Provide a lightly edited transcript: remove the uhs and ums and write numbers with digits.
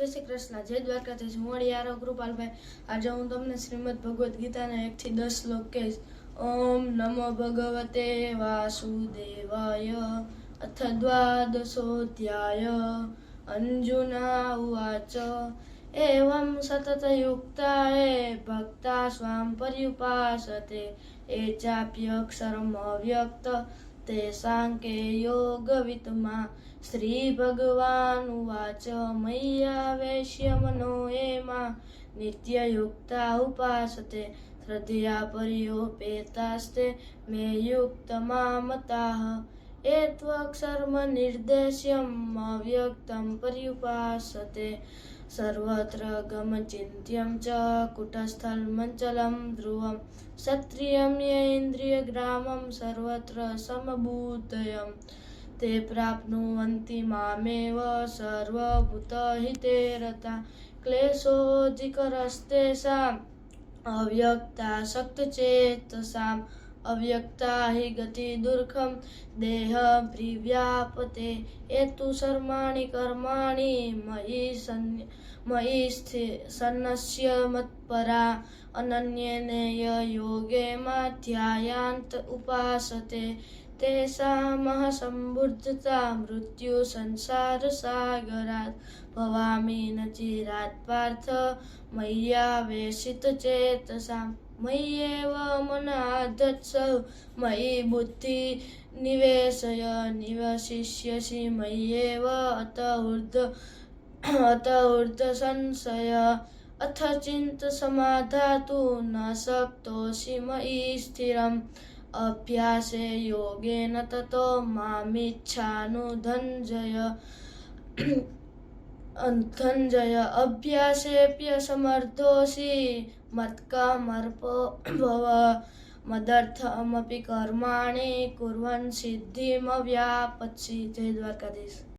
જય શ્રી કૃષ્ણ, જય દ્વારકાધીશ. હું વળી કૃપાલભાઈ. આજે હું તમને શ્રીમદ ભગવદ્ ગીતાના 1 થી 10 શ્લોક કહીશ. ઓમ નમો ભગવતે વાસુદેવાય. અથ દ્વાદશોऽધ્યાય. અંજુના ઉવાચ એવં સતતયુક્તાએ ભક્તા સ્વામ પર્યુપાસતે એ ચાપ્યક્ષરમ અવ્યક્ત તેષાં કે યોગવિત્મા. શ્રી ભગવાન ઉવાચ મય્યાવેશ્ય મનો એમાં નિત્યયુક્તા ઉપાસતે શ્રદ્ધયા પર્યોપેતાસ્તે મે યુક્તમા મતાઃ. એત્વક્ષરમ નિર્દેશ્યમ અવ્યક્તમ પર્યુપાસતે સર્વત્ર ગમચિંત્યમ ચ કુટસ્થલમંચલમ ધ્રુવમ ક્ષત્રિયમ યેન્દ્રિયગ્રામમ સર્વત્ર સમભૂતયમ તે પ્રાપ્નુવન્તિ મામેવ સર્વભૂતહિતે રતા. ક્લેશોऽધિકરસ્તેષાં અવ્યક્તાસક્તચેતસાम् અવ્યક્તા હિ ગતિ દુર્ખમ દેહ પ્રિવ્યાપતે. એતુ સર્વાણિ કર્માણિ મયि સન્ન્યસ્ય મત્પરા અનન્યેનૈવ યોગેનાધ્યાયાન્ટ ઉપાસતે તેષામહ સંબુદ્ધતા મૃત્યુ સંસારસાગરાत्. ભવામિ ન ચિરાत् પાર્થ મય્યાવેશિતચેતસાम् મય્યેવ મનાધત્સ મયि બુદ્ધિ નિવેશય નિવસિષ્યસि મય્યેવ અત ઊર્ધ્વ સંશય અથ ચિંત સમાધાતુ ન શક્તોસि મયि સ્થિરम्. અભ્યાસે યોગેન તતો મામિચ્છાનુધનંજય અભ્યાસેऽપ્યસમર્થોऽસि મત્કર્મપો ભવ. મદર્થમપી કર્માણિ કુર્વन् સિદ્ધિમવ્યાપત્સि. જય દ્વારકાધીશ.